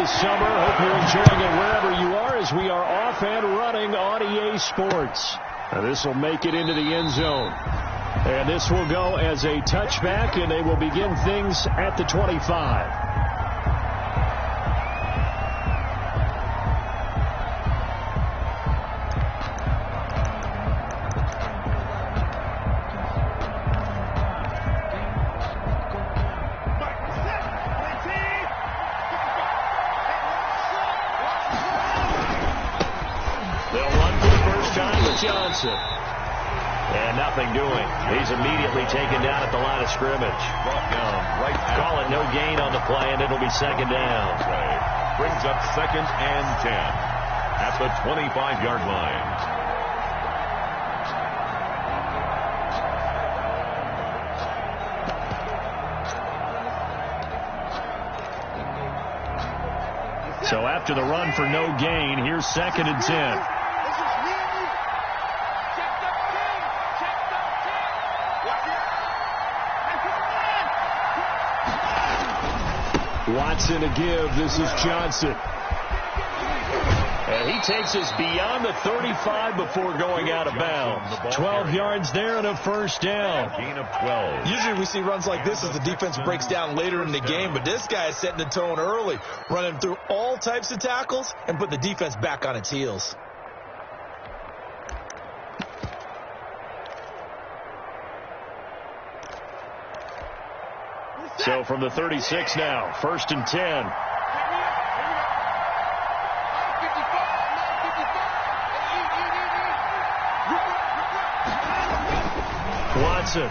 this summer. Hope you're enjoying it wherever you are as we are off and running on EA Sports. This will make it into the end zone. And this will go as a touchback, and they will begin things at the 25. Johnson. And nothing doing. He's immediately taken down at the line of scrimmage. Brought down right. Call it no gain on the play, and it'll be second down. Brings up 2nd and 10 at the 25-yard line. So after the run for no gain, here's 2nd and 10. Watson to give. This is Johnson. And he takes us beyond the 35 before going out of bounds. 12 yards there and a first down. Gain of 12. Usually we see runs like this as the defense breaks down later in the game, but this guy is setting the tone early, running through all types of tackles and put the defense back on its heels. So from the 36 now, 1st and 10. Watson.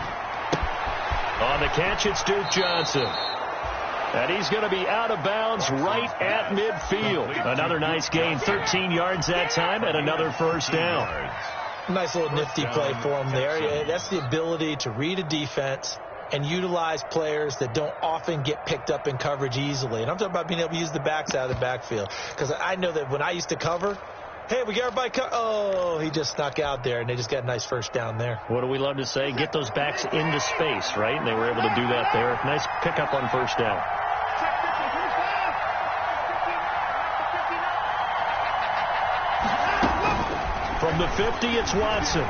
On the catch, it's Duke Johnson. And he's going to be out of bounds right at midfield. Another nice gain, 13 yards that time, and another first down. Nice little nifty play for him there. Yeah, that's the ability to read a defense and utilize players that don't often get picked up in coverage easily. And I'm talking about being able to use the backs out of the backfield. Because I know that when I used to cover, hey, we got everybody oh, he just snuck out there, and they just got a nice first down there. What do we love to say? Get those backs into space, right? And they were able to do that there. Nice pickup on first down. From the 50, it's Watson.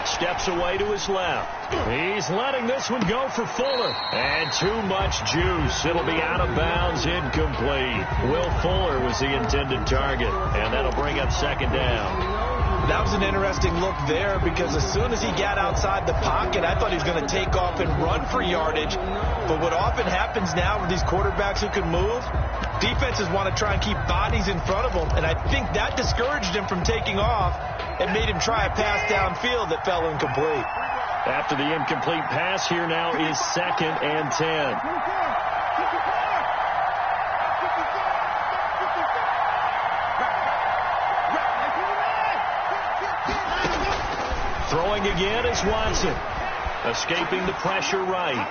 Steps away to his left. He's letting this one go for Fuller. And too much juice. It'll be out of bounds, incomplete. Will Fuller was the intended target. And that'll bring up 2nd down. That was an interesting look there because as soon as he got outside the pocket, I thought he was going to take off and run for yardage. But what often happens now with these quarterbacks who can move, defenses want to try and keep bodies in front of them. And I think that discouraged him from taking off and made him try a pass downfield that fell incomplete. After the incomplete pass, here now is 2nd and 10. Throwing again is Watson. Escaping the pressure right.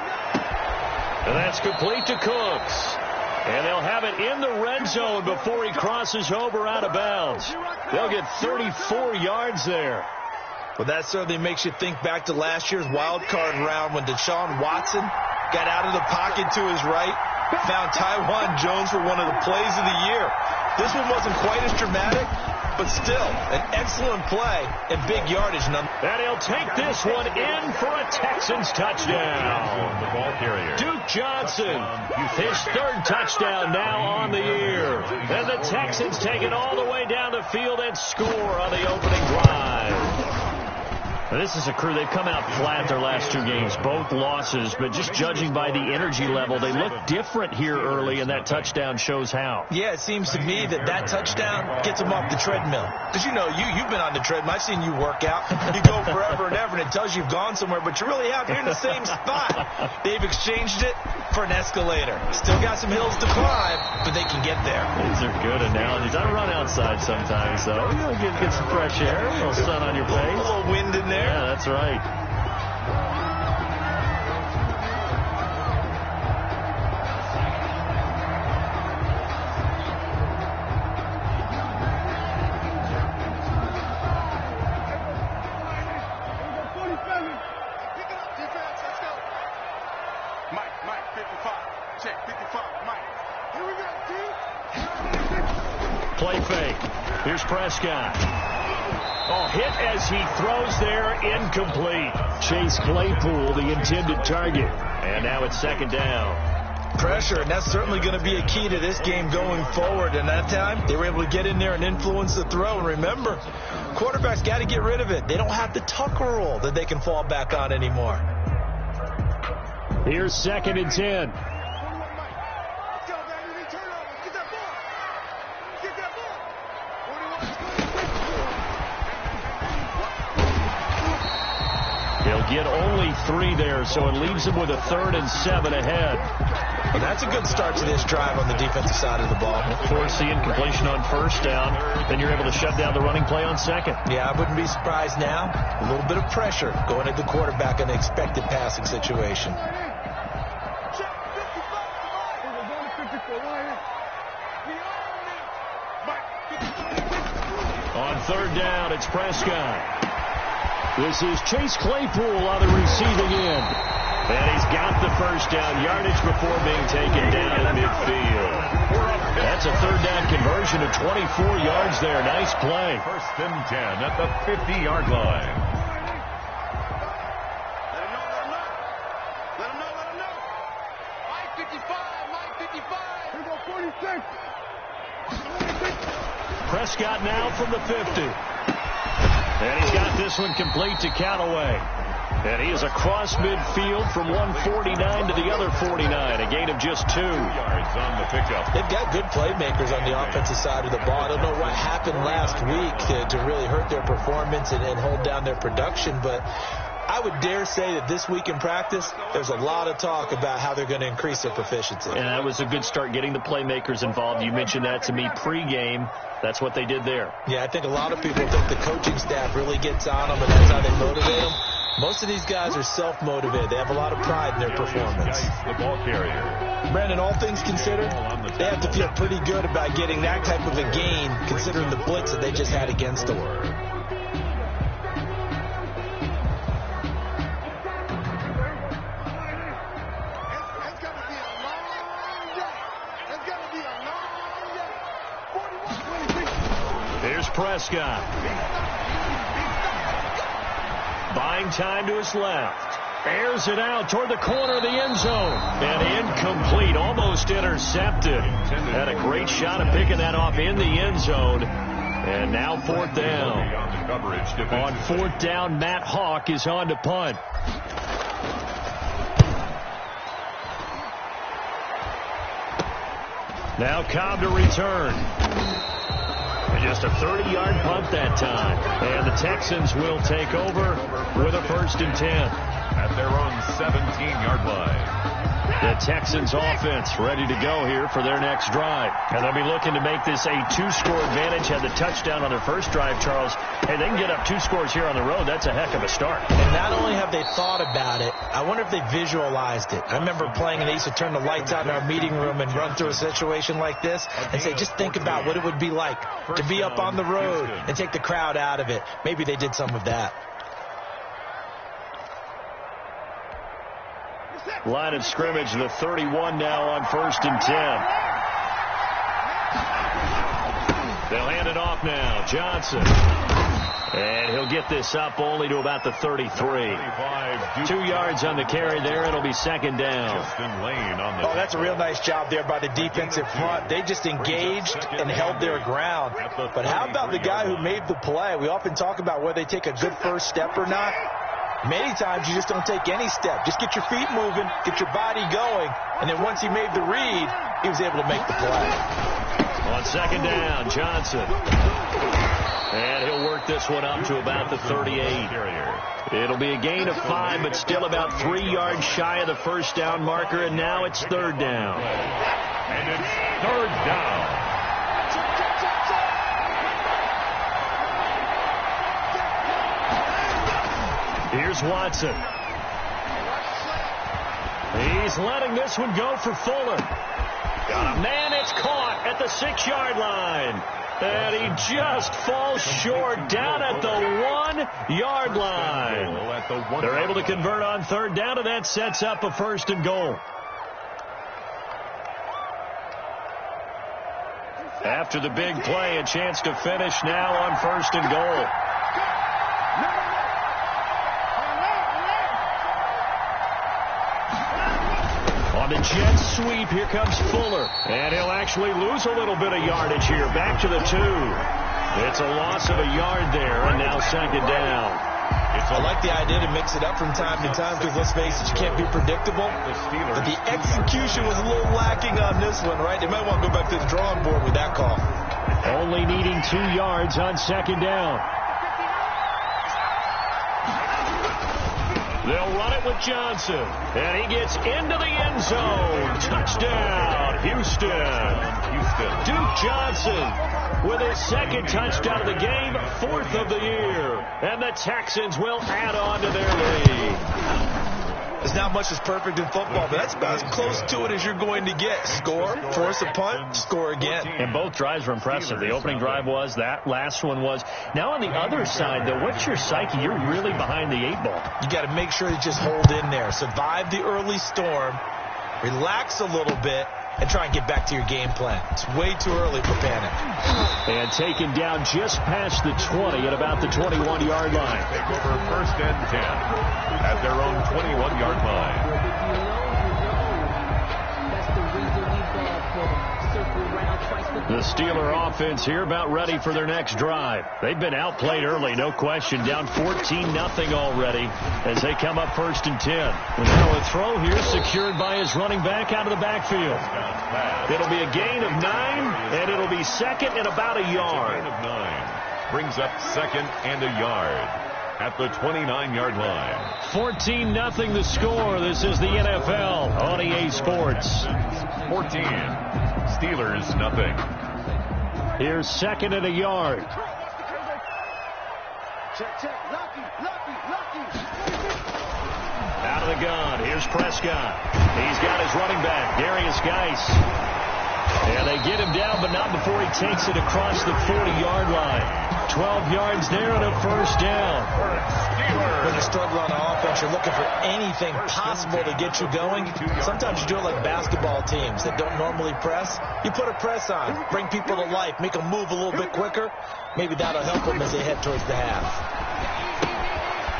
And that's complete to Cooks. And they'll have it in the red zone before he crosses over out of bounds. They'll get 34 yards there. Well, that certainly makes you think back to last year's wild card round when Deshaun Watson got out of the pocket to his right, found Tywan Jones for one of the plays of the year. This one wasn't quite as dramatic, but still an excellent play and big yardage. And he'll take this one in for a Texans touchdown. The ball carrier. Duke Johnson, his 3rd touchdown now on the year. And the Texans take it all the way down the field and score on the opening drive. This is a crew, they've come out flat their last 2 games, both losses, but just judging by the energy level, they look different here early, and that touchdown shows how. Yeah, it seems to me that touchdown gets them off the treadmill. Because, you know, you've been on the treadmill. I've seen you work out. You go forever and ever, and it tells you you've gone somewhere, but you really have. You're in the same spot. They've exchanged it for an escalator. Still got some hills to climb, but they can get there. These are good analogies. I run outside sometimes, so get some fresh air, a little sun on your face. A little wind in there. Yeah, that's right. Mike, 55. Check, 55, Mike. Here we go, dude. play fake. Here's Prescott. Oh, hit as he throws there, incomplete. Chase Claypool, the intended target. And now it's second down. Pressure, and that's certainly going to be a key to this game going forward. And that time, they were able to get in there and influence the throw. And remember, quarterbacks got to get rid of it. They don't have the tucker rule that they can fall back on anymore. Here's second and 10. He'll get only 3 there, so it leaves him with a 3rd and 7 ahead. Well, that's a good start to this drive on the defensive side of the ball. Force the incompletion on first down, then you're able to shut down the running play on second. Yeah, I wouldn't be surprised now. A little bit of pressure going at the quarterback in an expected passing situation. On third down, it's Prescott. This is Chase Claypool on the receiving end. And he's got the first down yardage before being taken down at midfield. That's a third down conversion of 24 yards there. Nice play. First and 10 at the 50-yard line. Let him know. Mike 55. Here go 46. Prescott now from the 50. And he's got this one complete to Callaway. And he is across midfield from 149 to the other 49. A gain of just 2 yards on the pickup. They've got good playmakers on the offensive side of the ball. I don't know what happened last week to really hurt their performance and hold down their production, but I would dare say that this week in practice, there's a lot of talk about how they're going to increase their proficiency. And that was a good start getting the playmakers involved. You mentioned that to me pregame. That's what they did there. Yeah, I think a lot of people think the coaching staff really gets on them, and that's how they motivate them. Most of these guys are self-motivated. They have a lot of pride in their performance. The ball carrier. Brandon, all things considered, they have to feel pretty good about getting that type of a gain, considering the blitz that they just had against them. Here's Prescott. Buying time to his left. Airs it out toward the corner of the end zone. And incomplete, almost intercepted. Had a great shot at picking that off in the end zone. And now fourth down. On fourth down, Matt Hawk is on to punt. Now Cobb to return. Just a 30-yard punt that time. And the Texans will take over with a 1st and 10. At their own 17-yard line. The Texans offense ready to go here for their next drive. And they'll be looking to make this a 2-score advantage. Had the touchdown on their first drive, Charles. Hey, they can get up 2 scores here on the road. That's a heck of a start. And not only have they thought about it, I wonder if they visualized it. I remember playing and they used to turn the lights out in our meeting room and run through a situation like this and say, just think about what it would be like to be up on the road and take the crowd out of it. Maybe they did some of that. Line of scrimmage, the 31 now on 1st and 10. They'll hand it off now. Johnson. And he'll get this up only to about the 33. 2 yards on the carry there. It'll be 2nd down. Oh, that's a real nice job there by the defensive front. They just engaged and held their ground. But how about the guy who made the play? We often talk about whether they take a good first step or not. Many times you just don't take any step. Just get your feet moving, get your body going, and then once he made the read, he was able to make the play. On 2nd down, Johnson. And he'll work this one up to about the 38. It'll be a gain of 5, but still about 3 yards shy of the 1st down marker, and now it's 3rd down. And it's 3rd down. Here's Watson. He's letting this one go for Fuller. Got a man, it's caught at the 6-yard line. And he just falls short down at the 1-yard line. They're able to convert on 3rd down, and that sets up a 1st and goal. After the big play, a chance to finish now on 1st and goal. On the jet sweep, here comes Fuller. And he'll actually lose a little bit of yardage here. Back to the 2. It's a loss of a yard there, and now 2nd down. I like the idea to mix it up from time to time because, let's face it, you can't be predictable. But the execution was a little lacking on this one, right? They might want to go back to the drawing board with that call. Only needing 2 yards on 2nd down. They'll run it with Johnson. And he gets into the end zone. Touchdown, Houston. Duke Johnson with his 2nd touchdown of the game, 4th of the year. And the Texans will add on to their lead. There's not much that's perfect in football, but that's about as close to it as you're going to get. Score, force a punt, score again. And both drives were impressive. The opening drive was, that last one was. Now on the other side, though, what's your psyche? You're really behind the 8 ball. You got to make sure to just hold in there. Survive the early storm, relax a little bit, and try and get back to your game plan. It's way too early for panic. And taken down just past the 20 at about the 21-yard line. Take over 1st and 10 at their own 21-yard line. The Steeler offense here about ready for their next drive. They've been outplayed early, no question. Down 14-0 already as they come up 1st and 10. Now a throw here secured by his running back out of the backfield. It'll be a gain of 9, and it'll be 2nd and about a yard. Gain of 9 brings up 2nd and a yard at the 29-yard line. 14-0 the score. This is the NFL on EA Sports. 14. Steelers, nothing. Here's 2nd and a yard. Out of the gun. Here's Prescott. He's got his running back, Darius Geis. And they get him down, but not before he takes it across the 40-yard line. 12 yards there and a 1st down. When you struggle on offense, you're looking for anything possible to get you going. Sometimes you do it like basketball teams that don't normally press. You put a press on, bring people to life, make them move a little bit quicker. Maybe that'll help them as they head towards the half.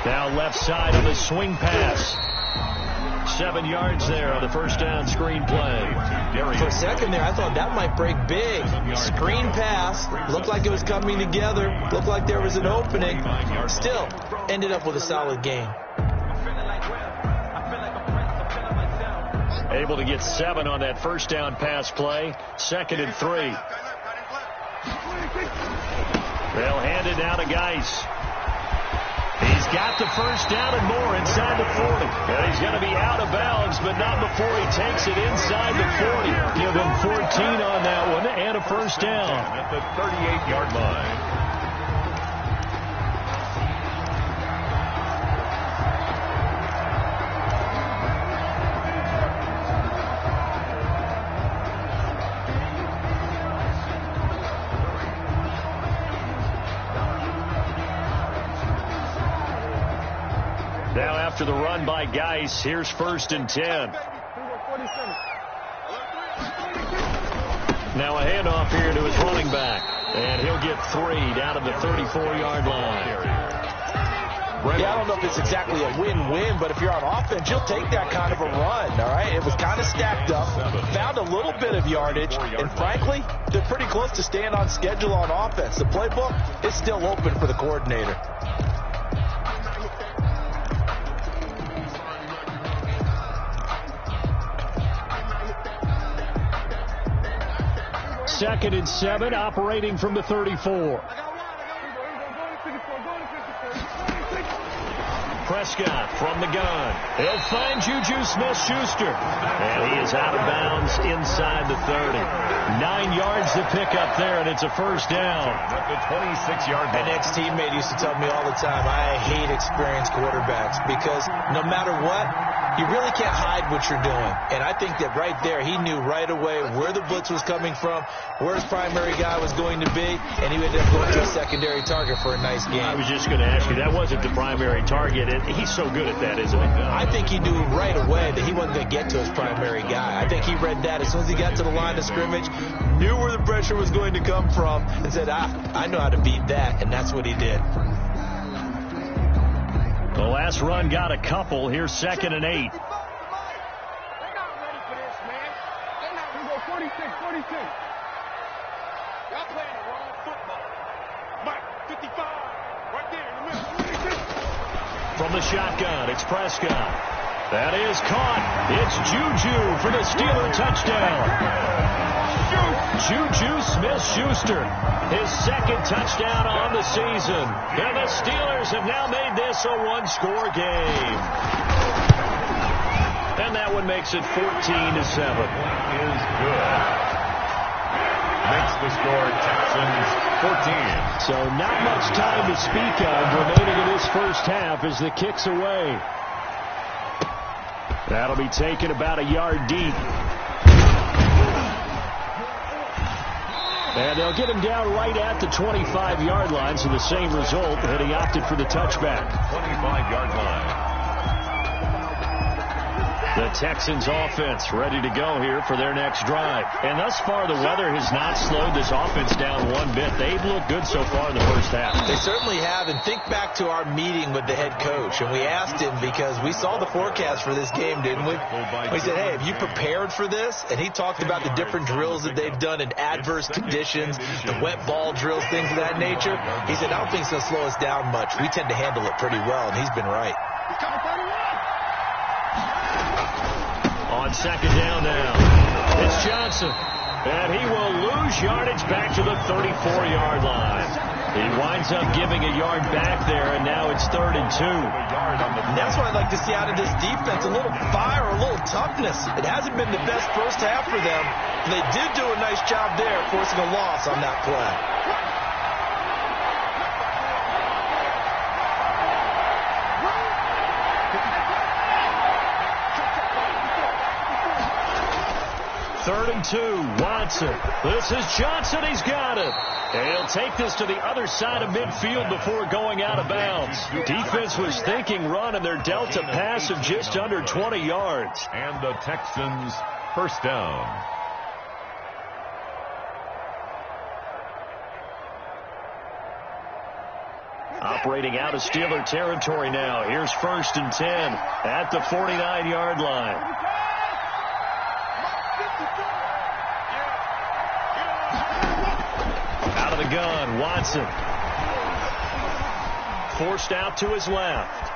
Now left side on the swing pass. 7 yards there on the 1st down screen play. For a second there, I thought that might break big. Screen pass. Looked like it was coming together. Looked like there was an opening. Still, ended up with a solid game. Able to get 7 on that 1st down pass play. 2nd and 3. They'll hand it now to Geis. He's got the 1st down and more inside the 40. And he's going to be out of bounds, but not before he takes it inside the 40. Give him 14 on that one and a 1st down. At the 38-yard line. Now after the run by Geis, here's 1st and 10. Now a handoff here to his running back. And he'll get 3 down to the 34-yard line. Yeah, I don't know if it's exactly a win-win, but if you're on offense, you'll take that kind of a run, all right? It was kind of stacked up, found a little bit of yardage, and frankly, they're pretty close to staying on schedule on offense. The playbook is still open for the coordinator. 2nd and 7, operating from the 34. Prescott from the gun. He'll find Juju Smith-Schuster. And he is out of bounds inside the 30. 9 yards to pick up there, and it's a 1st down. At the 26-yard line. An ex-teammate used to tell me all the time, I hate experienced quarterbacks because no matter what, you really can't hide what you're doing. And I think that right there, he knew right away where the blitz was coming from, where his primary guy was going to be, and he ended up going to a secondary target for a nice game. I was just going to ask you, that wasn't the primary target, and he's so good at that, isn't he? I think he knew right away that he wasn't going to get to his primary guy. I think he read that as soon as he got to the line of scrimmage, knew where the pressure was going to come from and said, I know how to beat that, and that's what he did. The last run got a couple. Here's 2nd and 8. They're not ready for this, man. They're not going to go 46. Y'all playing the wrong football. Mike, 55, right there in the middle. 46. From the shotgun, it's Prescott. That is caught. It's Juju for the Steeler touchdown. Juju Smith-Schuster, his 2nd touchdown on the season. And the Steelers have now made this a one-score game. And that one makes it 14-7. Is good. Makes the score Texans 14. So not much time to speak of remaining in this first half as the kick's away. That'll be taken about a yard deep. And they'll get him down right at the 25-yard line, so the same result, and he opted for the touchback. 25-yard line. The Texans offense ready to go here for their next drive. And thus far, the weather has not slowed this offense down one bit. They've looked good so far in the first half. They certainly have. And think back to our meeting with the head coach. And we asked him, because we saw the forecast for this game, didn't we? We said, hey, have you prepared for this? And he talked about the different drills that they've done in adverse conditions, the wet ball drills, things of that nature. He said, I don't think it's going to slow us down much. We tend to handle it pretty well, and he's been right. He's coming 31. On 2nd down now, it's Johnson. And he will lose yardage back to the 34-yard line. He winds up giving a yard back there, and now it's 3rd and 2. And that's what I'd like to see out of this defense, a little fire, a little toughness. It hasn't been the best first half for them, but they did do a nice job there, forcing a loss on that play. Third and 2, Watson. This is Johnson. He's got it. And he'll take this to the other side of midfield before going out of bounds. Defense was thinking run, and they're dealt a pass of just under 20 yards. And the Texans first down. Operating out of Steeler territory now. Here's 1st and 10 at the 49-yard line. Out of the gun, Watson. Forced out to his left.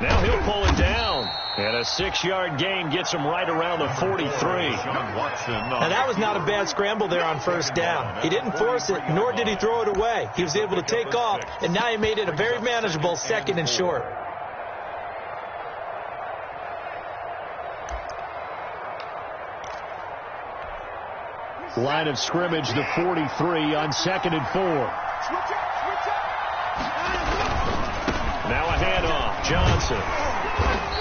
Now he'll pull it down. And a 6-yard gain gets him right around the 43. Now that was not a bad scramble there on 1st down. He didn't force it, nor did he throw it away. He was able to take off, and now he made it a very manageable 2nd and short. Line of scrimmage, the 43 on 2nd and 4. Now a handoff, Johnson.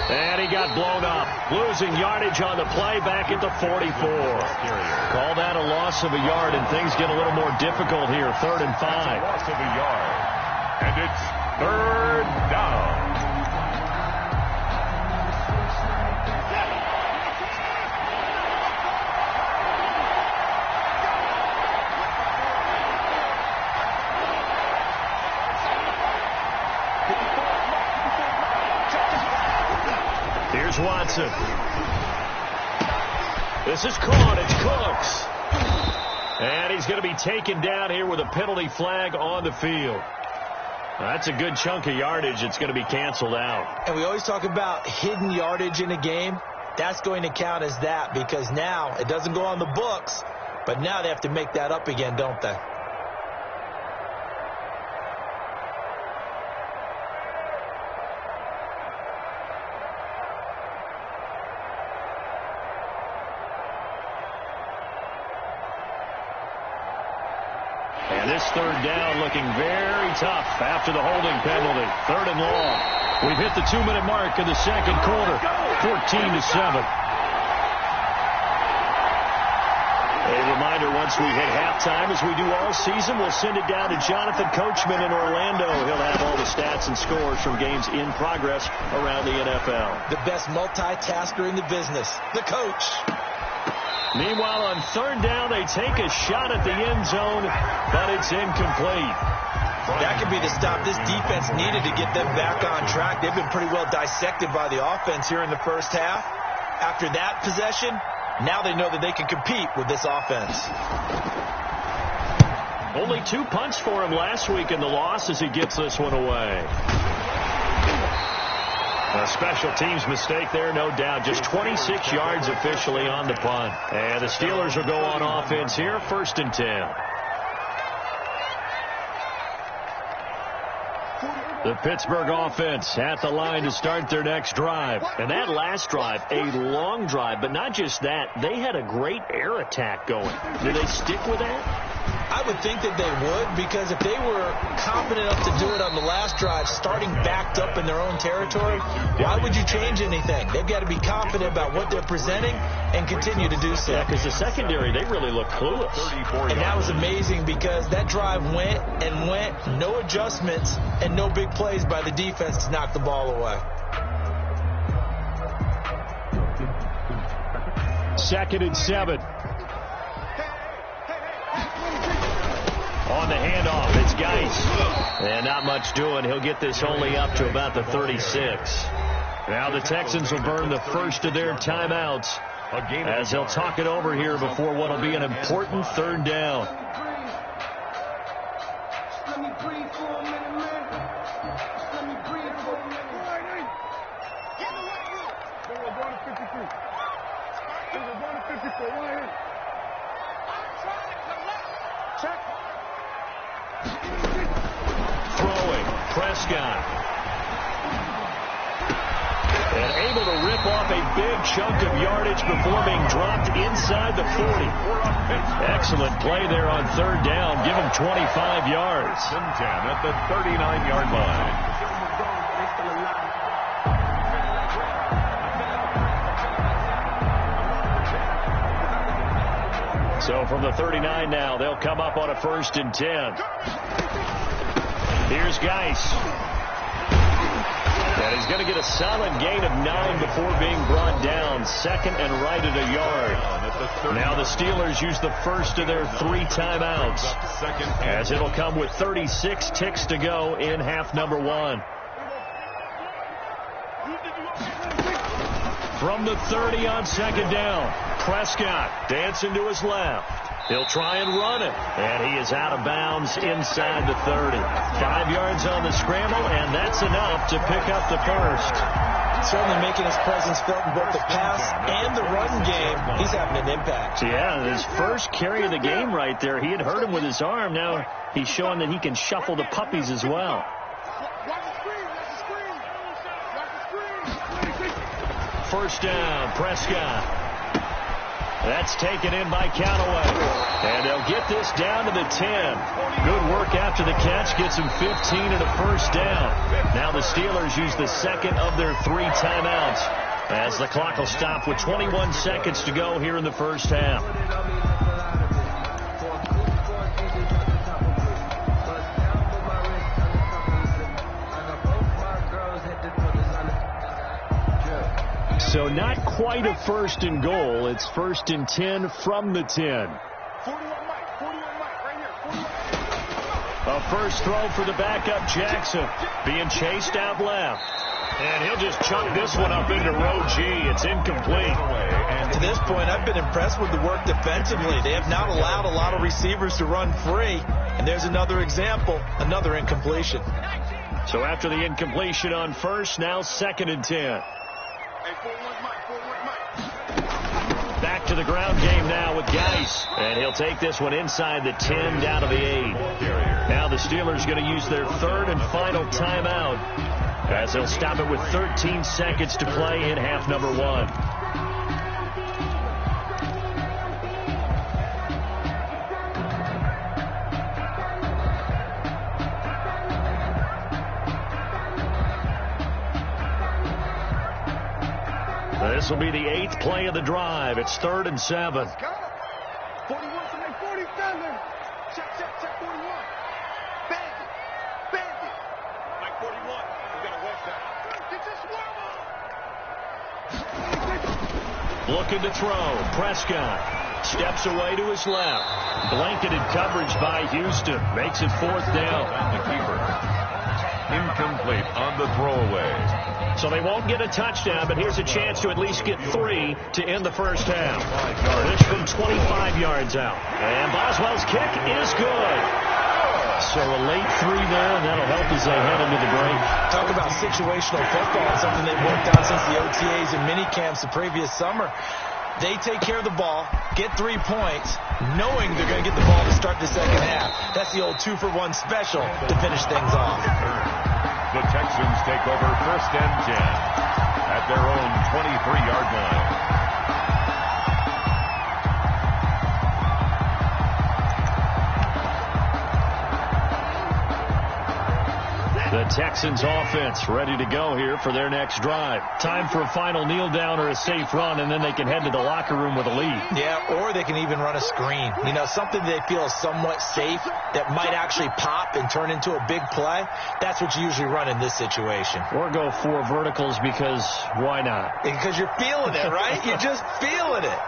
And he got blown up, losing yardage on the play back at the 44. Call that a loss of a yard, and things get a little more difficult here. 3rd and 5. Loss of a yard. And it's 3rd down. Here's Watson. This is caught. It's Cooks. And he's going to be taken down here with a penalty flag on the field. That's a good chunk of yardage. It's going to be canceled out. And we always talk about hidden yardage in a game. That's going to count as that, because now it doesn't go on the books, but now they have to make that up again, don't they? And this 3rd down looking very tough after the holding penalty. 3rd and long. We've hit the 2-minute mark in the 2nd quarter. 14-7. A reminder, once we hit halftime, as we do all season, we'll send it down to Jonathan Coachman in Orlando. He'll have all the stats and scores from games in progress around the NFL. The best multitasker in the business, the coach. Meanwhile, on third down, they take a shot at the end zone, but it's incomplete. That could be the stop this defense needed to get them back on track. They've been pretty well dissected by the offense here in the first half. After that possession, now they know that they can compete with this offense. Only 2 punts for him last week in the loss as he gets this one away. A special teams mistake there, no doubt. Just 26 yards officially on the punt. And the Steelers will go on offense here, 1st and 10. The Pittsburgh offense at the line to start their next drive. And that last drive, a long drive, but not just that. They had a great air attack going. Do they stick with that? I would think that they would, because if they were confident enough to do it on the last drive, starting backed up in their own territory, why would you change anything? They've got to be confident about what they're presenting and continue to do so. Yeah, because the secondary, they really look clueless. And that was amazing because that drive went and went, no adjustments and no big plays by the defense to knock the ball away. 2nd and 7. On the handoff, it's Geis. And not much doing. He'll get this only up to about the 36. Now the Texans will burn the first of their timeouts as they'll talk it over here before what will be an important 3rd down. Throwing, Prescott. And able to rip off a big chunk of yardage before being dropped inside the 40. Excellent play there on 3rd down. Give him 25 yards. 10 at the 39-yard line. So from the 39 now, they'll come up on a 1st and 10. Here's Geis. And he's going to get a solid gain of 9 before being brought down. 2nd and right at a yard. Now the Steelers use the first of their 3 timeouts, as it'll come with 36 ticks to go in half number 1. From the 30 on 2nd down, Prescott dancing to his left. He'll try and run it, and he is out of bounds inside the 30. 5 yards on the scramble, and that's enough to pick up the first. Certainly making his presence felt in both the pass and the run game. He's having an impact. Yeah, his first carry of the game right there. He had hurt him with his arm. Now he's showing that he can shuffle the puppies as well. First down, Prescott. That's taken in by Callaway. And they'll get this down to the 10. Good work after the catch. Gets him 15 and a first down. Now the Steelers use the 2nd of their 3 timeouts, as the clock will stop with 21 seconds to go here in the first half. So not quite a 1st and goal. It's 1st and 10 from the 10. 41 Mike, right here. A first throw for the backup Jackson. Being chased out left. And he'll just chunk this one up into row G. It's incomplete. And to this point, I've been impressed with the work defensively. They have not allowed a lot of receivers to run free. And there's another example, another incompletion. So after the incompletion on first, now 2nd and 10. Back to the ground game now with Geis. And he'll take this one inside the 10 down to the 8. Now the Steelers going to use their 3rd and final timeout, as they'll stop it with 13 seconds to play in half number 1. This will be the 8th play of the drive. It's 3rd and 7. 41 to make 47. Check, 41. Bandit. Like 41. We got to watch that. Get your swerve on. Looking to throw. Prescott. Steps away to his left. Blanketed coverage by Houston. Makes it 4th down. And the keeper. Incomplete on the throwaway. So they won't get a touchdown, but here's a chance to at least get 3 to end the first half. This from 25 yards out. And Boswell's kick is good. So a late 3 there, and that'll help as they head into the break. Talk about situational football, something they've worked on since the OTAs and mini camps the previous summer. They take care of the ball, get 3 points, knowing they're going to get the ball to start the second half. That's the old 2-for-1 special to finish things off. The Texans take over 1st and 10 at their own 23-yard line. The Texans offense ready to go here for their next drive. Time for a final kneel down or a safe run, and then they can head to the locker room with a lead. Yeah, or they can even run a screen. You know, something they feel is somewhat safe that might actually pop and turn into a big play. That's what you usually run in this situation. Or go 4 verticals because why not? Because you're feeling it, right? You're just feeling it.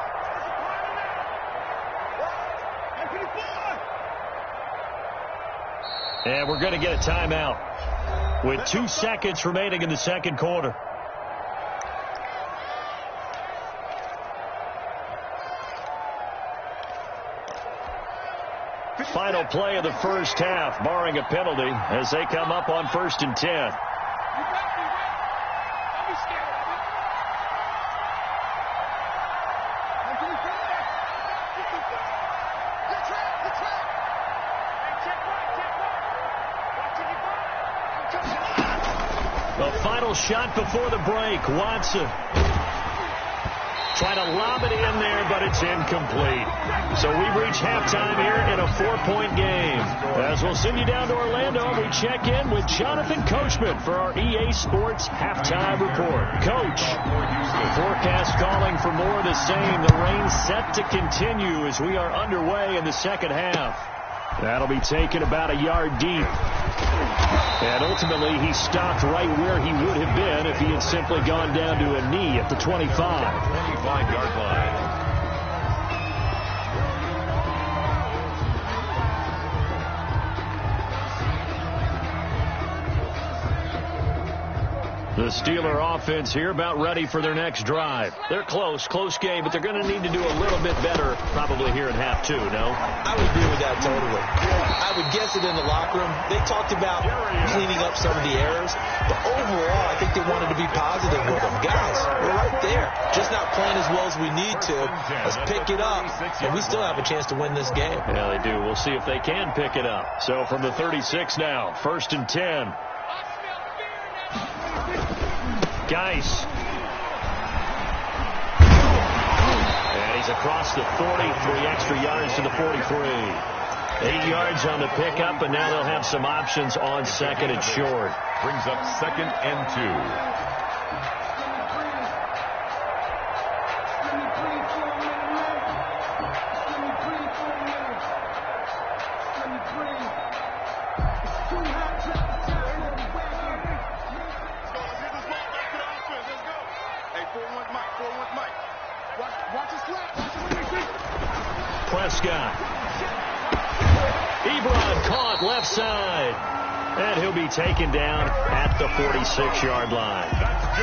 And we're going to get a timeout with 2 seconds remaining in the second quarter. Final play of the first half, barring a penalty, as they come up on 1st and 10. The final shot before the break. Watson trying to lob it in there, but it's incomplete. So we reach halftime here in a 4-point game. As we'll send you down to Orlando, we check in with Jonathan Coachman for our EA Sports Halftime Report. Coach, forecast calling for more of the same. The rain set to continue as we are underway in the second half. That'll be taken about a yard deep. And ultimately, he stopped right where he would have been if he had simply gone down to a knee at the 25. 25-yard line. The Steeler offense here about ready for their next drive. They're close game, but they're going to need to do a little bit better probably here in half 2, no? I would agree with that totally. I would guess it in the locker room. They talked about cleaning up some of the errors, but overall, I think they wanted to be positive with them. Guys, we're right there. Just not playing as well as we need to. Let's pick it up, and we still have a chance to win this game. Yeah, they do. We'll see if they can pick it up. So from the 36 now, 1st and 10. Geis. And he's across the 40, 3 extra yards to the 43. 8 yards on the pickup, and now they'll have some options on 2nd and short. Brings up 2nd and 2. Prescott. Ebron caught left side. And he'll be taken down at the 46-yard line.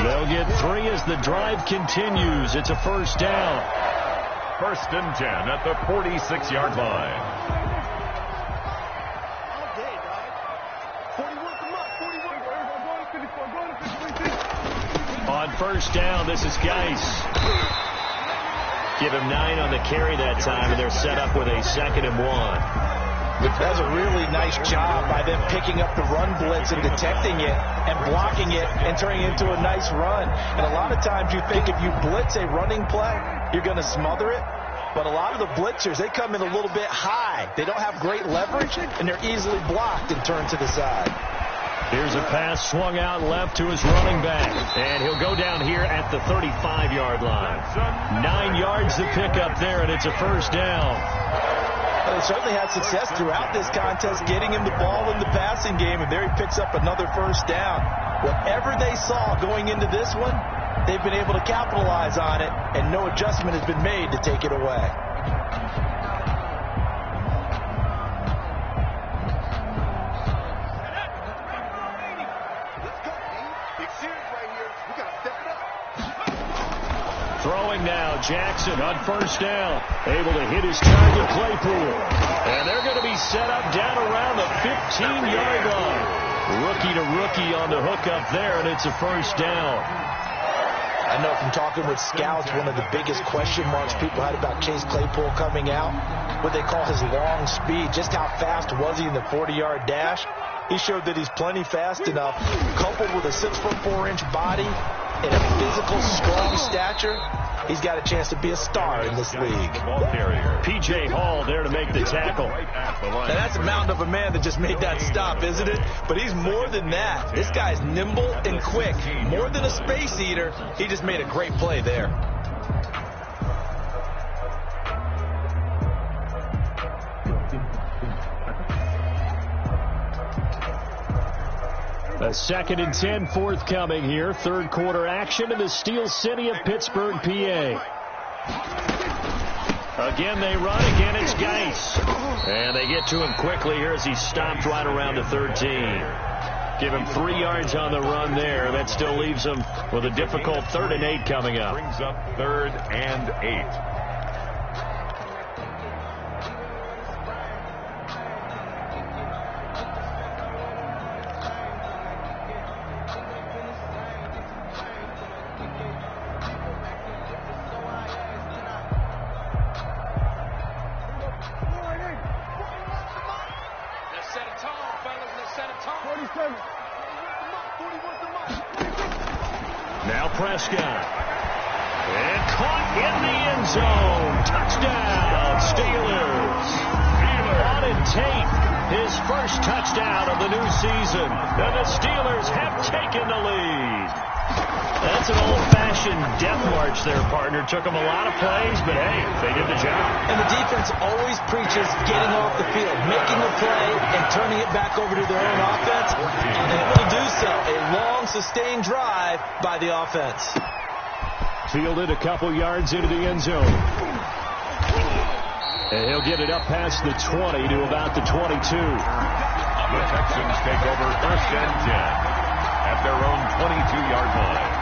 They'll get 3 as the drive continues. It's a 1st down. 1st and 10 at the 46-yard line. On 1st down, this is Geis. Give him 9 on the carry that time, and they're set up with a 2nd and 1. That was a really nice job by them picking up the run blitz and detecting it and blocking it and turning it into a nice run. And a lot of times you think if you blitz a running play, you're going to smother it. But a lot of the blitzers, they come in a little bit high. They don't have great leverage, and they're easily blocked and turned to the side. Here's a pass swung out left to his running back. And he'll go down here at the 35-yard line. 9 yards to pick up there, and it's a 1st down. Well, they certainly had success throughout this contest getting him the ball in the passing game, and there he picks up another 1st down. Whatever they saw going into this one, they've been able to capitalize on it, and no adjustment has been made to take it away. Throwing now, Jackson on first down. Able to hit his target, Claypool. And they're going to be set up down around the 15-yard line. Rookie to rookie on the hook up there, and it's a first down. I know from talking with scouts, one of the biggest question marks people had about Chase Claypool coming out, what they call his long speed. Just how fast was he in the 40-yard dash? He showed that he's plenty fast enough, coupled with a 6'4" body and a physical, strong stature. He's got a chance to be a star in this league. P.J. Hall there to make the tackle. Now that's a mountain of a man that just made that stop, isn't it? But he's more than that. This guy's nimble and quick. More than a space eater, he just made a great play there. A 2nd and 10 forthcoming here. Third quarter action in the Steel City of Pittsburgh, PA. Again they run. Again it's Geis. And they get to him quickly here as he stopped right around the 13. Give him 3 yards on the run there. That still leaves him with a difficult 3rd and 8 coming up. Brings up 3rd and 8. Now Prescott. And caught in the end zone. Touchdown, Steelers. Auden Tate, his first touchdown of the new season. And the Steelers have taken the lead. That's an old-fashioned death march there, partner. Took them a lot of plays, but hey, they did the job. And the defense always preaches getting off the field, making a play, and turning it back over to their own offense. And able to do so. A long, sustained drive by the offense. Fielded a couple yards into the end zone. And he'll get it up past the 20 to about the 22. The Texans take over 1st and 10 at their own 22-yard line.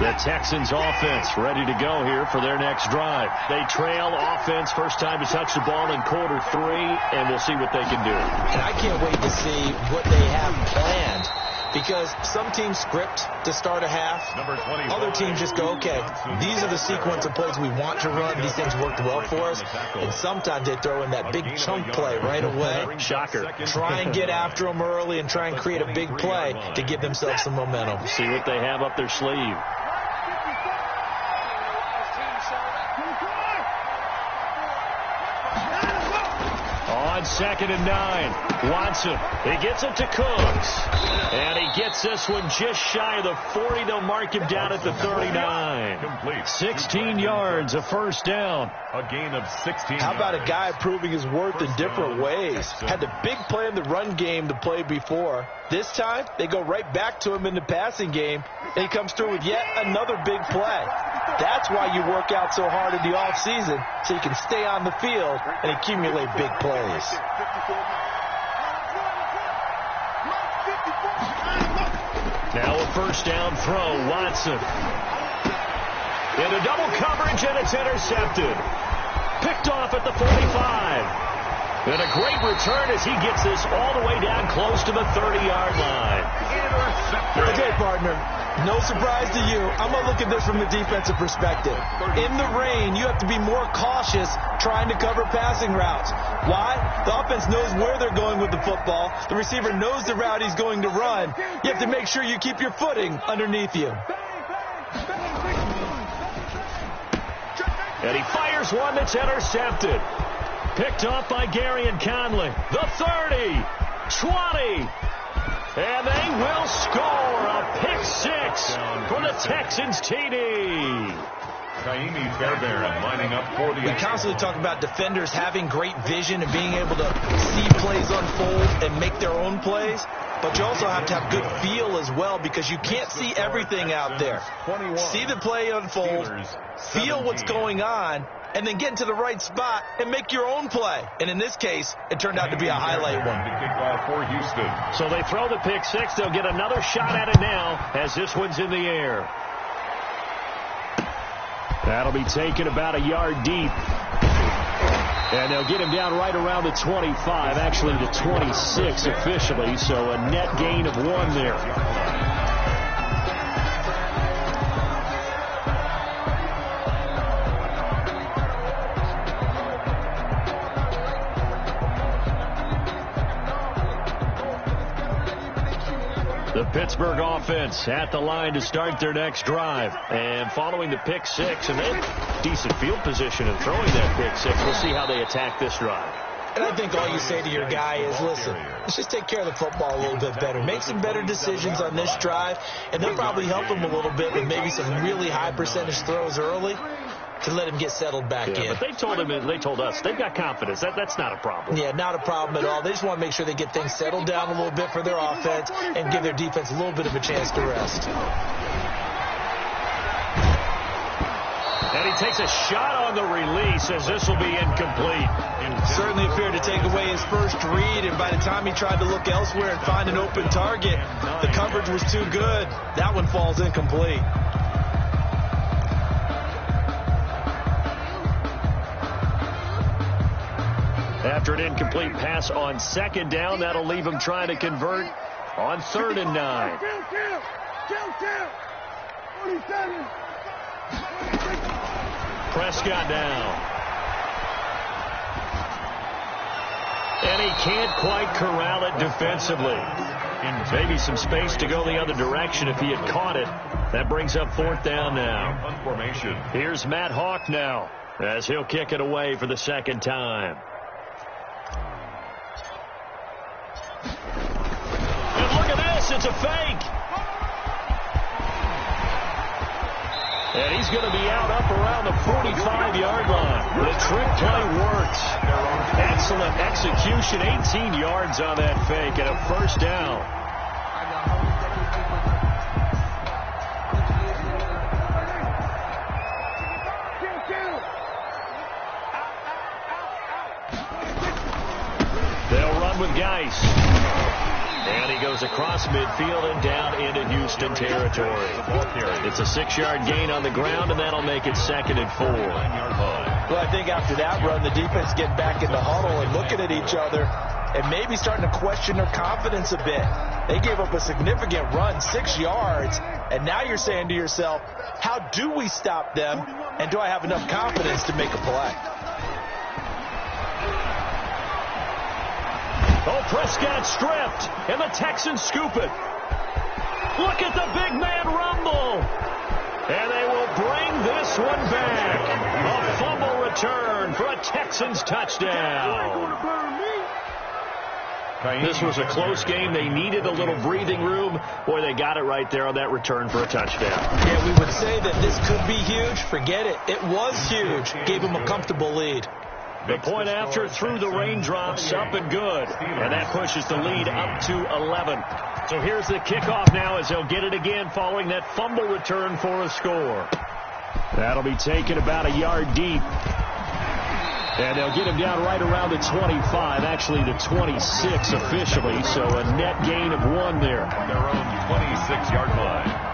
The Texans offense ready to go here for their next drive. They trail offense, first time to touch the ball in quarter 3, and we'll see what they can do. And I can't wait to see what they have planned, because some teams script to start a half. Other teams just go, okay, these are the sequence of plays we want to run. These things worked well for us. And sometimes they throw in that big chunk play right away. Shocker. Try and get after them early and try and create a big play to give themselves some momentum. See what they have up their sleeve. On 2nd and 9, Watson, he gets it to Cooks, and he gets this one just shy of the 40. They'll mark him down at the 39. Complete. 16 yards, a first down. A gain of 16. How about a guy proving his worth in different ways? Had the big play in the run game to play before. This time, they go right back to him in the passing game, and he comes through with yet another big play. That's why you work out so hard in the offseason, so you can stay on the field and accumulate big plays. Now a first down throw, Watson. Into double coverage, and it's intercepted. Picked off at the 45. And a great return as he gets this all the way down close to the 30-yard line. Okay, partner, no surprise to you. I'm going to look at this from the defensive perspective. In the rain, you have to be more cautious trying to cover passing routes. Why? The offense knows where they're going with the football. The receiver knows the route he's going to run. You have to make sure you keep your footing underneath you. And he fires one that's intercepted. Picked off by Gary and Conley. The 30, 20, and they will score a pick 6 for the Texans TD. Lining up for the We constantly talk about defenders having great vision and being able to see plays unfold and make their own plays. But you also have to have good feel as well, because you can't see everything out there. See the play unfold, feel what's going on, and then get into the right spot and make your own play. And in this case, it turned out to be a highlight one. Kickoff for Houston. So they throw the pick six. They'll get another shot at it now as this one's in the air. That'll be taken about a yard deep. And they'll get him down right around the 25, actually the 26 officially, so a net gain of 1 there. The Pittsburgh offense at the line to start their next drive. And following the pick six, and they have decent field position in throwing that pick six. We'll see how they attack this drive. And I think all you say to your guy is, listen, let's just take care of the football a little bit better. Make some better decisions on this drive, and they'll probably help him a little bit with maybe some really high percentage throws early to let him get settled back in. But they told him, and they told us, they've got confidence. That's not a problem. Yeah, not a problem at all. They just want to make sure they get things settled down a little bit for their offense and give their defense a little bit of a chance to rest. And he takes a shot on the release as this will be incomplete. Certainly appeared to take away his first read, and by the time he tried to look elsewhere and find an open target, the coverage was too good. That one falls incomplete. After an incomplete pass on second down, that'll leave him trying to convert on 3rd and 9. 47. Prescott down. And he can't quite corral it defensively. Maybe some space to go the other direction if he had caught it. That brings up 4th down now. Formation. Here's Matt Hawk now as he'll kick it away for the second time. And look at this, it's a fake. And he's going to be out up around the 45-yard line. The trick play works. Excellent execution, 18 yards on that fake and a 1st down. They'll run with Geis. And he goes across midfield and down into Houston territory. It's a 6-yard gain on the ground, and that'll make it 2nd and 4. Well, I think after that run, the defense getting back in the huddle and looking at each other and maybe starting to question their confidence a bit. They gave up a significant run, 6 yards, and now you're saying to yourself, how do we stop them, and do I have enough confidence to make a play? Oh, Prescott stripped, and the Texans scoop it. Look at the big man rumble. And they will bring this one back. A fumble return for a Texans touchdown. This was a close game. They needed a little breathing room. Boy, they got it right there on that return for a touchdown. Yeah, we would say that this could be huge. Forget it. It was huge. Gave them a comfortable lead. The point after through the raindrops, up and good. And that pushes the lead up to 11. So here's the kickoff now as they'll get it again following that fumble return for a score. That'll be taken about a yard deep. And they'll get him down right around the 25, actually the 26 officially. So a net gain of 1 there. On their own 26-yard line.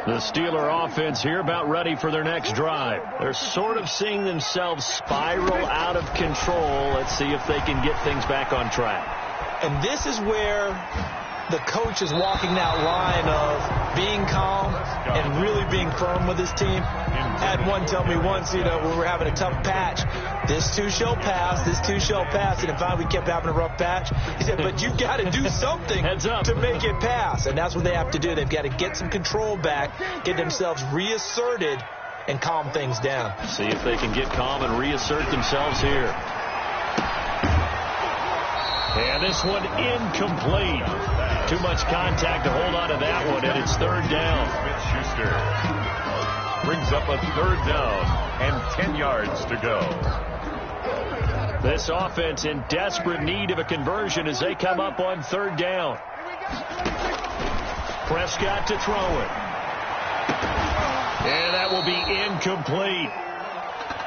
The Steeler offense here about ready for their next drive. They're sort of seeing themselves spiral out of control. Let's see if they can get things back on track. And this is where the coach is walking that line of being calm and really being firm with his team. I had one tell me once, when we were having a tough patch, this too shall pass, this too shall pass. And if we kept having a rough patch, he said, but you've got to do something to make it pass. And that's what they have to do. They've got to get some control back, get themselves reasserted, and calm things down. See if they can get calm and reassert themselves here. And this one incomplete. Too much contact to hold on to that one, and it's third down. Smith-Schuster brings up a third down and 10 yards to go. This offense in desperate need of a conversion as they come up on third down. Prescott to throw it. And that will be incomplete.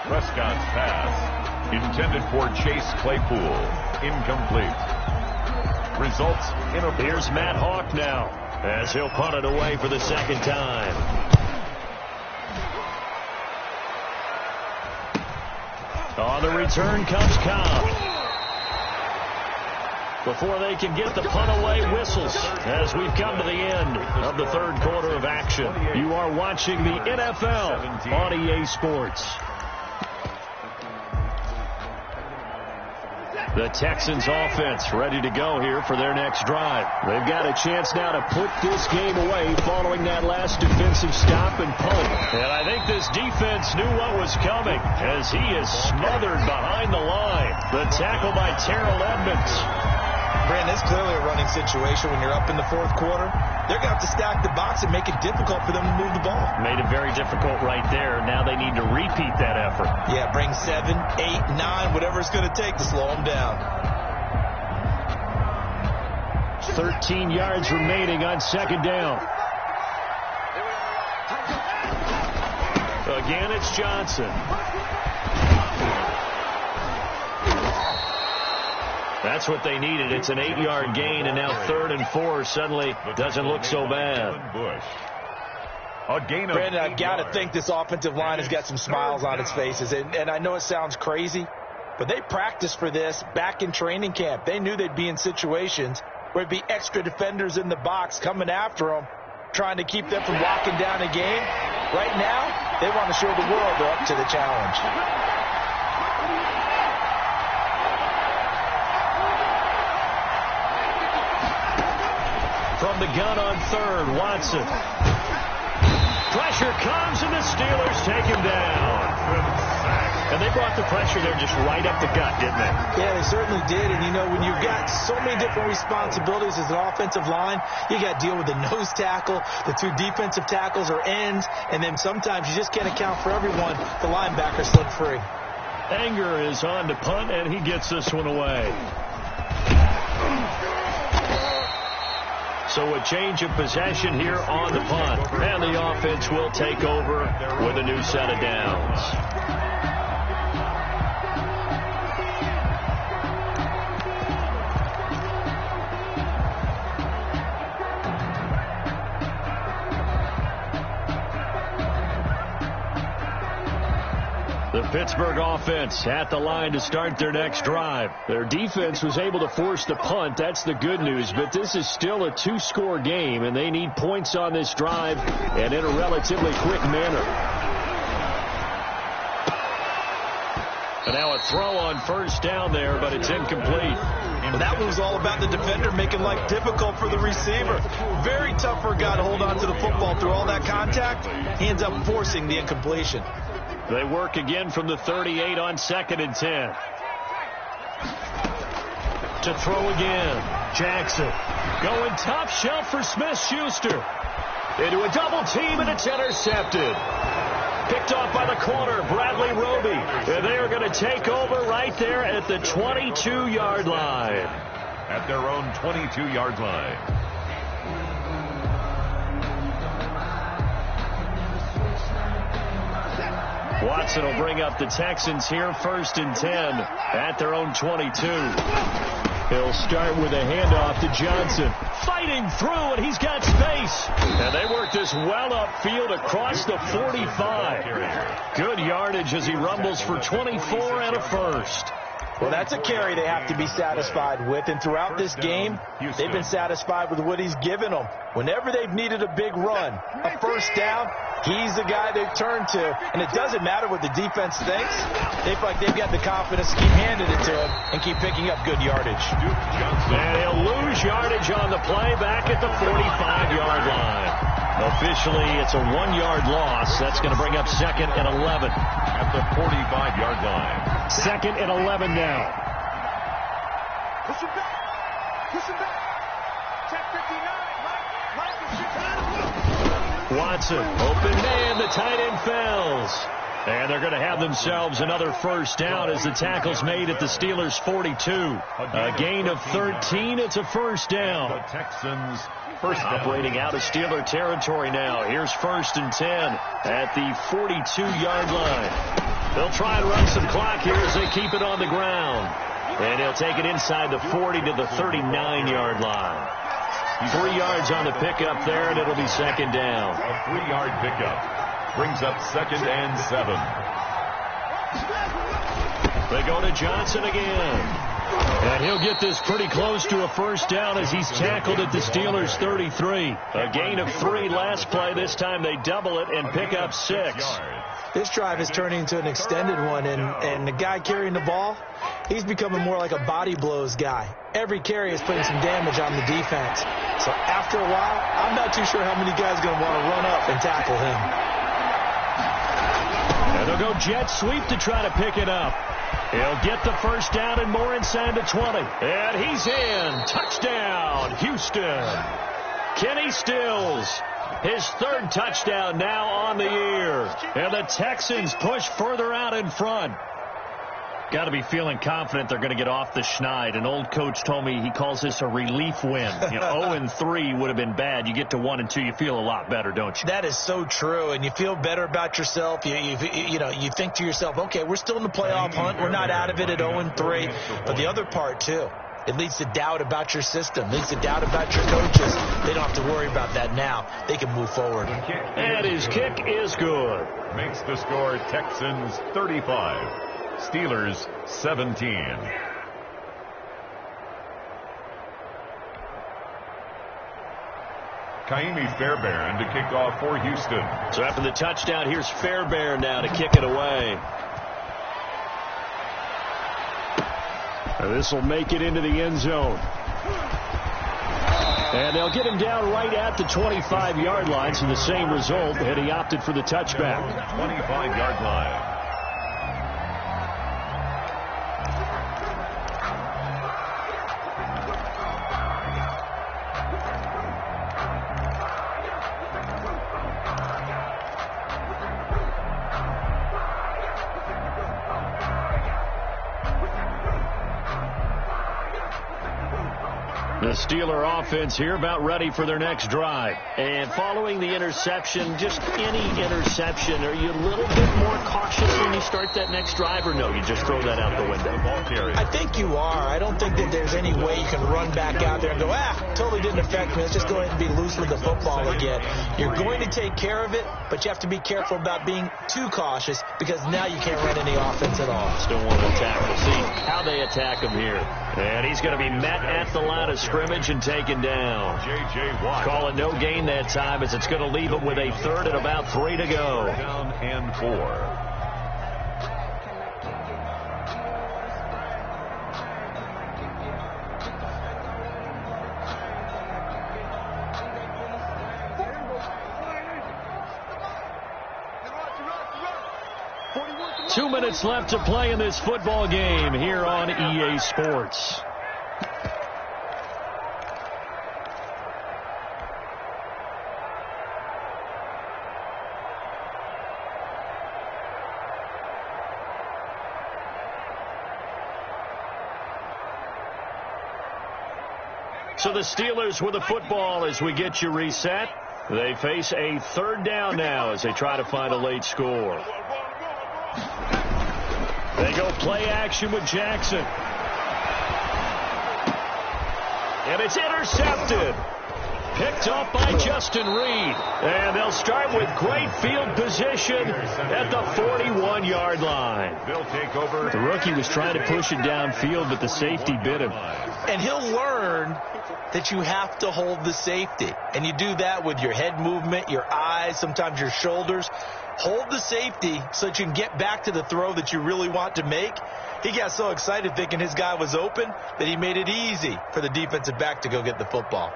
Prescott's pass intended for Chase Claypool. Incomplete. Results in a... Here's Matt Hawk now as he'll punt it away for the second time. On the return comes Cobb. Before they can get the punt away, whistles as we've come to the end of the third quarter of action. You are watching the NFL on EA Sports. The Texans offense ready to go here for their next drive. They've got a chance now to put this game away following that last defensive stop and punt. And I think this defense knew what was coming as he is smothered behind the line. The tackle by Terrell Edmonds. Brandon, it's clearly a running situation when you're up in the fourth quarter. They're going to have to stack the box and make it difficult for them to move the ball. Made it very difficult right there. Now they need to repeat that effort. Yeah, bring 7, 8, 9, whatever it's going to take to slow them down. 13 yards remaining on second down. Again, it's Johnson. That's what they needed. It's an 8-yard gain, and now 3rd and 4 suddenly doesn't look so bad. A gain of Brandon, I've got to think this offensive line has got some smiles on its faces. And I know it sounds crazy, but they practiced for this back in training camp. They knew they'd be in situations where there'd be extra defenders in the box coming after them, trying to keep them from locking down a game. Right now, they want to show the world they're up to the challenge. From the gun on third, Watson. Pressure comes, and the Steelers take him down. And they brought the pressure there just right up the gut, didn't they? Yeah, they certainly did. And, when you've got so many different responsibilities as an offensive line, you got to deal with the nose tackle, the 2 defensive tackles or ends, and then sometimes you just can't account for everyone. The linebacker slipped free. Anger is on to punt, and he gets this one away. So a change of possession here on the punt. And the offense will take over with a new set of downs. The Pittsburgh offense at the line to start their next drive. Their defense was able to force the punt. That's the good news. But this is still a 2-score game, and they need points on this drive and in a relatively quick manner. And now a throw on first down there, but it's incomplete. Well, that one was all about the defender making life difficult for the receiver. Very tough for a guy to hold on to the football through all that contact. He ends up forcing the incompletion. They work again from the 38 on 2nd and 10. To throw again. Jackson going top shelf for Smith-Schuster. Into a double team, and it's intercepted. Picked off by the corner, Bradley Roby. And they are going to take over right there at the 22-yard line. At their own 22-yard line. Watson will bring up the Texans here, 1st and 10 at their own 22. He'll start with a handoff to Johnson. Fighting through, and he's got space. And they work this well upfield across the 45. Good yardage as he rumbles for 24 and a first. Well, that's a carry they have to be satisfied with. And throughout this game, they've been satisfied with what he's given them. Whenever they've needed a big run, a first down, he's the guy they've turned to. And it doesn't matter what the defense thinks. They feel like they've got the confidence to keep handing it to him and keep picking up good yardage. And he'll lose yardage on the play back at the 45-yard line. Officially, it's a 1-yard loss. That's going to bring up 2nd and 11. At the 45-yard line. 2nd and 11 now. Push him back. Push him back. Check 59. Right. Watson, open man, the tight end fells. And they're going to have themselves another first down as the tackle's made at the Steelers' 42. A gain of 13, it's a first down. The Texans first down. Operating out of Steeler territory now. Here's 1st and 10 at the 42-yard line. They'll try and run some clock here as they keep it on the ground. And he'll take it inside the 40 to the 39-yard line. 3 yards on the pickup there, and it'll be 2nd down. A 3-yard pickup brings up 2nd and 7. They go to Johnson again. And he'll get this pretty close to a first down as he's tackled at the Steelers' 33. A gain of 3 last play. This time they double it and pick up 6. This drive is turning into an extended one, and the guy carrying the ball, he's becoming more like a body blows guy. Every carry is putting some damage on the defense. So after a while, I'm not too sure how many guys are going to want to run up and tackle him. And they'll go jet sweep to try to pick it up. He'll get the first down and more inside the 20. And he's in. Touchdown, Houston. Kenny Stills, his 3rd touchdown now on the year. And the Texans push further out in front. Got to be feeling confident they're going to get off the schneid. An old coach told me he calls this a relief win. 0-3 would have been bad. You get to 1-2, you feel a lot better, don't you? That is so true, and you feel better about yourself. You think to yourself, okay, we're still in the playoff hunt. We're not out of it at 0-3. But the other part, too, it leads to doubt about your system. It leads to doubt about your coaches. They don't have to worry about that now. They can move forward. And his kick is good. Makes the score Texans 35. Steelers 17. Kaimi Fairbairn to kick off for Houston. So after the touchdown, here's Fairbairn now to kick it away. This will make it into the end zone. And they'll get him down right at the 25-yard line, so the same result, and he opted for the touchback. 25-yard line. The Steeler offense here about ready for their next drive. And following the interception, just any interception, are you a little bit more cautious when you start that next drive, or no, you just throw that out the window? I think you are. I don't think that there's any way you can run back out there and go, totally didn't affect me. Let's just go ahead and be loose with the football again. You're going to take care of it, but you have to be careful about being too cautious because now you can't run any offense at all. Still want to attack. We'll see how they attack him here. And he's going to be met at the line of scrimmage and taken down. J.J. Watt. Call it no gain that time as it's going to leave it with a 3rd and about 3 to go. Down and 4. 2 minutes left to play in this football game here on EA Sports. So the Steelers with the football as we get you reset. They face a 3rd down now as they try to find a late score. They go play action with Jackson. And it's intercepted. Picked up by Justin Reed. And they'll start with great field position at the 41-yard line. They'll take over. The rookie was trying to push it downfield, but the safety bit him. And he'll learn that you have to hold the safety. And you do that with your head movement, your eyes, sometimes your shoulders. Hold the safety so that you can get back to the throw that you really want to make. He got so excited thinking his guy was open that he made it easy for the defensive back to go get the football.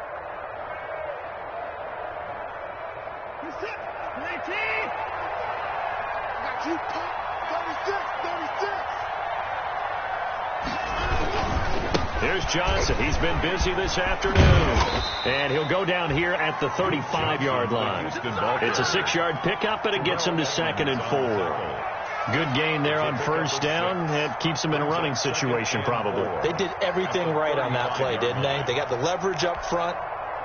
Here's Johnson. He's been busy this afternoon. And he'll go down here at the 35-yard line. It's a 6-yard pickup, and it gets him to 2nd and 4. Good gain there on first down. It keeps him in a running situation, probably. They did everything right on that play, didn't they? They got the leverage up front,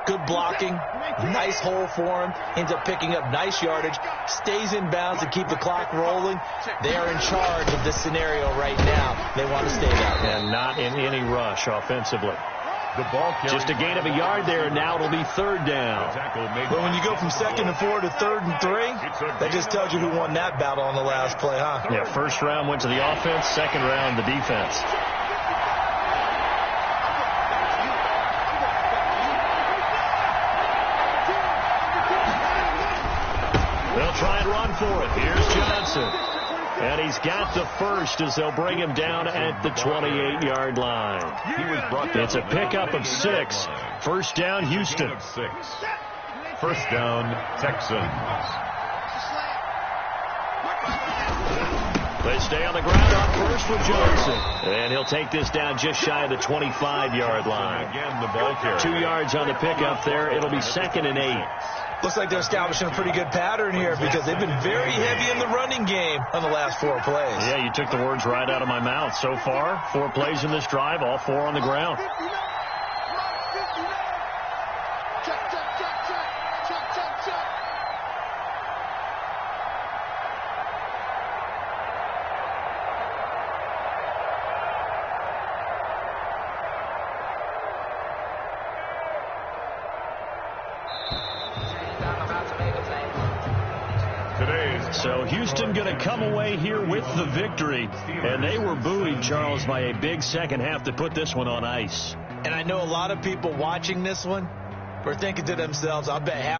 good blocking, nice hole for him, ends up picking up nice yardage, stays in bounds to keep the clock rolling. They are in charge of this scenario right now. They want to stay that way. And not in any rush offensively. The ball just a gain of a yard there, and now it'll be 3rd down. But when you go from 2nd and 4 to 3rd and 3, that just tells you who won that battle on the last play, huh? Yeah, first round went to the offense, second round the defense. They'll try and run for it. Here's Johnson. And he's got the first as they'll bring him down at the 28-yard line. It's a pickup of 6. First down, Houston. First down, Texans. They stay on the ground on first with Johnson. And he'll take this down just shy of the 25-yard line. Again, the ball carrier. 2 yards on the pickup there. It'll be 2nd and 8. Looks like they're establishing a pretty good pattern here because they've been very heavy in the running game on the last 4 plays. Yeah, you took the words right out of my mouth. So far, 4 plays in this drive, all 4 on the ground. So Houston going to come away here with the victory. And they were buoyed, Charles, by a big second half to put this one on ice. And I know a lot of people watching this one were thinking to themselves, I bet half